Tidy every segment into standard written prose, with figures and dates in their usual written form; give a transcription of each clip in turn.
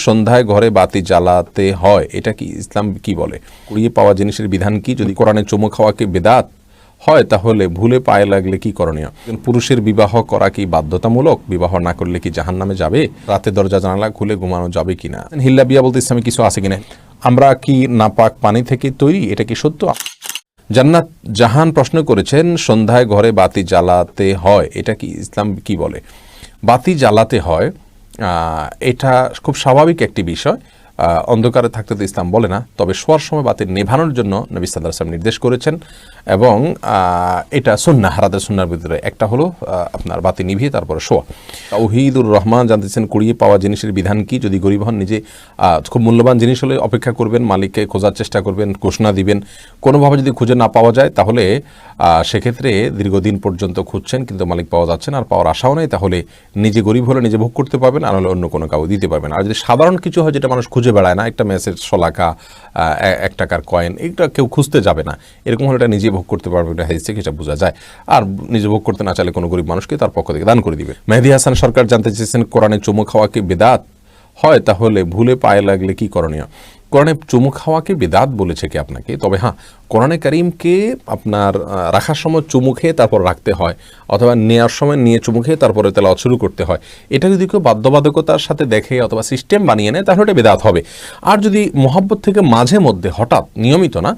সন্ধ্যায় ঘরে বাতি জ্বালাতে হয়, এটা কি ইসলাম কি বলে? কুড়িয়ে পাওয়া জিনিসের বিধান কি? যদি কোরআনে চুমু খাওয়াকে বেদাত হয় তাহলে ভুলে পায়ে লাগলে কি করণীয়? পুরুষের বিবাহ করা কি বাধ্যতামূলক? বিবাহ না করলে কি জাহান্নামে যাবে? রাতে দরজা জানালা খুলে ঘুমানো যাবে কিনা? হিল্লা বিয়া বলতে ইসলামে কিছু আছে কিনা? আমরা কি নাপাক পানি থেকে তৈরি, এটা কি সত্য? জান্নাত জাহান প্রশ্ন করেছেন, সন্ধ্যায় ঘরে বাতি জ্বালাতে হয়, এটা কি ইসলাম কি বলে? বাতি জ্বালাতে হয়, এটা খুব স্বাভাবিক একটি বিষয়। অন্ধকারে থাকতে তো ইসলাম বলে না, তবে শোয়ার সময় বাতি নেভানোর জন্য নবী সাল্লাল্লাহু আলাইহি ওয়াসাল্লাম নির্দেশ করেছেন এবং এটা সুন্নাহ, রাতের সুন্নাহর ভিতরে একটা হলো আপনার বাতি নিভিয়ে তারপরে শোয়া। তাওহীদুর রহমান জানতেছেন, কুড়িয়ে পাওয়া জিনিসের বিধান কি? যদি গরিব হন, নিজে খুব মূল্যবান জিনিস হলে অপেক্ষা করবেন, মালিককে খোঁজার চেষ্টা করবেন, ঘোষণা দিবেন। কোনোভাবে যদি খুঁজে না পাওয়া যায় তাহলে সেক্ষেত্রে দীর্ঘদিন পর্যন্ত খুঁজছেন কিন্তু মালিক পাওয়া যাচ্ছে না, আর পাওয়ার আশাও নেই, তাহলে নিজে গরিব হলে নিজে ভোগ করতে পারবেন, আর হলে অন্য কোনো কাউ দিতে পারবেন। আর যদি সাধারণ কিছু হয় যেটা মানুষ খুঁজে বেড়ায় না, একটা ম্যাচের শলাকা, 1 টাকার কয়েন, এটা কেউ খুঁজতে যাবে না, এরকম হলে এটা নিজে ভোগ করতে পারবে, এটা হাদিস থেকে এটা বোঝা যায়। আর নিজে ভোগ করতে না চাইলে কোনো গরিব মানুষকে তার পক্ষ থেকে দান করে দিবে। মেহেদী হাসান সরকার জানতে চেয়েছেন, কোরআনে চুমু খাওয়াকে বেদাত হয় তাহলে ভুলে পায়ে লাগলে কি করণীয়? কোরআনে চুমু খাওয়াকে বেদাত বলেছে কি আপনাকে? তবে হ্যাঁ, কোরআনে কারিমকে আপনার রাখার সময় চুমু খেয়ে তারপর রাখতে হয়, অথবা নেওয়ার সময় নিয়ে চুমু খেয়ে তারপরে তেলাওয়াত শুরু করতে হয়। এটা যদি কেউ বাধ্যবাধকতার সাথে দেখে অথবা সিস্টেম বানিয়ে নেয় তাহলে এটা বেদাত হবে। আর যদি মহব্বত থেকে মাঝে মধ্যে, হঠাৎ নিয়মিত না,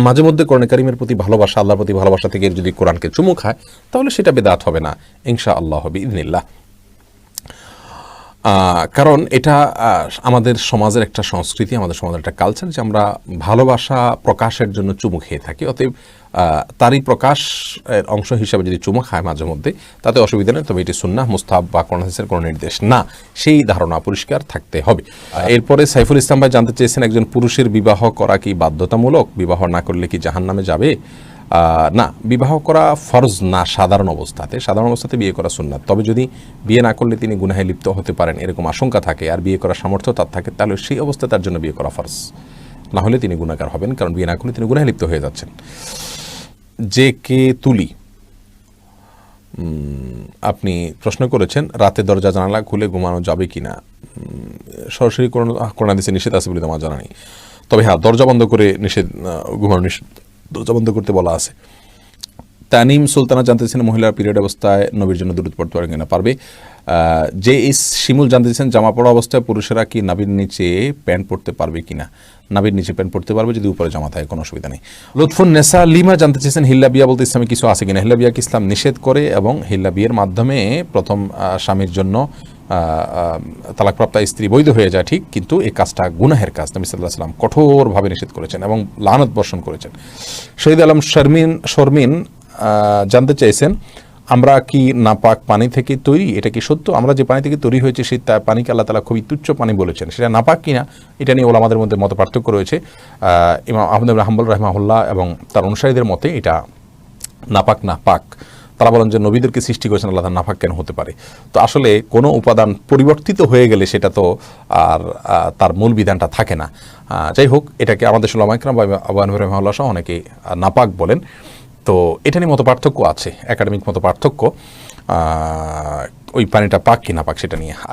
মাঝে মধ্যে কোরআনে কারিমের প্রতি ভালোবাসা, আল্লাহর প্রতি ভালোবাসা থেকে যদি কোরআনকে চুমু খায় তাহলে সেটা বেদাত হবে না, ইনশাআল্লাহ হবে ইذনিল্লাহ। কারণ এটা আমাদের সমাজের একটা সংস্কৃতি, আমাদের সমাজের একটা কালচার যে আমরা ভালোবাসা প্রকাশের জন্য চুমু খেয়ে থাকি। অতএব তারই প্রকাশ অংশ হিসাবে যদি চুমু খায় মাঝে মধ্যে তাতে অসুবিধা নেই, তবে এটি সুন্নাহ, মুস্তাহাব বা কোরআন হাদিসের কোনো নির্দেশ না, সেই ধারণা পরিষ্কার থাকতে হবে। এরপরে সাইফুল ইসলাম ভাই জানতে চেয়েছেন, একজন পুরুষের বিবাহ করা কি বাধ্যতামূলক? বিবাহ না করলে কি জাহান্নামে যাবে? না, বিবাহ করা ফরজ না সাধারণ অবস্থাতে। সাধারণ অবস্থাতে বিয়ে করা সুন্নাত, তবে যদি বিয়ে না করলে তিনি গুনাহে লিপ্ত হতে পারেন এরকম আশঙ্কা থাকে, আর বিয়ে করার সামর্থ্য তার থাকে, তাহলে সেই অবস্থায় তার জন্য বিয়ে করা ফরজ, না হলে তিনি গুনাহগার হবেন, কারণ বিয়ে না করলে তিনি গুনাহে লিপ্ত হয়ে যাচ্ছেন। যে কে তুলি আপনি প্রশ্ন করেছেন, রাতে দরজা জানালা খুলে ঘুমানো যাবে কিনা? সরাসরি কোরআন হাদিসে নিষেধ আছে বলে আমার জানা নেই, তবে হ্যাঁ, দরজা বন্ধ করে নিষেধ, ঘুমানো নিষেধ, দরজা বন্ধ করতে বলা আছে। তানিম সুলতানা জানতেছেন, মহিলার পিরিয়ড অবস্থায় নবীর জন্য দুরূদ পড়তে পারবে কিনা? পারবে। যে ইস শিমুল জানতেছেন, জামা পড়া অবস্থায় পুরুষেরা কি নাভির নিচে প্যান্ট পরতে পারবে কিনা? নাভির নিচে প্যান্ট পরতে পারবে যদি উপরে জামা থাকে, কোনো অসুবিধা নেই। লুৎফুন নেসা লিমা জানতে চেয়েছেন, হিল্লা বিয়া বলতে ইসলামে কিছু আছে কিনা? হিল্লা বিয়াকে ইসলাম নিষেধ করে এবং হিল্লা বিয়ের মাধ্যমে প্রথম স্বামীর জন্য তালাকপ্রাপ্তা স্ত্রী বৈধ হয়ে যায়, ঠিক, কিন্তু এই কাজটা গুনাহের কাজ। নবী সাল্লাল্লাহু আলাইহি ওয়াসাল্লাম কঠোরভাবে নিষেধ করেছেন এবং লানত বর্ষণ করেছেন। শহীদ আলম শর্মিন জানতে চাইছেন, আমরা কি নাপাক পানি থেকে তৈরি, এটা কি সত্য? আমরা যে পানি থেকে তৈরি হয়েছে সেই পানিকে আল্লাহ তাআলা খুবই তুচ্ছ পানি বলেছেন, সেটা নাপাক কিনা এটা নিয়ে ওলামাদের মধ্যে মত পার্থক্য রয়েছে। ইমাম আহমদ ইবনে হাম্বল রাহিমাহুল্লাহ এবং তার অনুসারীদের মতে এটা নাপাক না পাক। তারা বলেন যে নবীদেরকে সৃষ্টি করেছেন আল্লাহ, তার নাপাক কেন হতে পারে? তো আসলে কোনো উপাদান পরিবর্তিত হয়ে গেলে সেটা তো আর তার মূল বিধানটা থাকে না। যাই হোক, এটাকে আমাদের উলামা ইকরাম বা আবু হানিফা রাহিমাহুল্লাহ সহ অনেকে নাপাক বলেন। তো এটা নিয়ে মত পার্থক্য আছে, একাডেমিক মত পার্থক্য, ওই পানিটা পাক কি না পাক সেটা নিয়ে।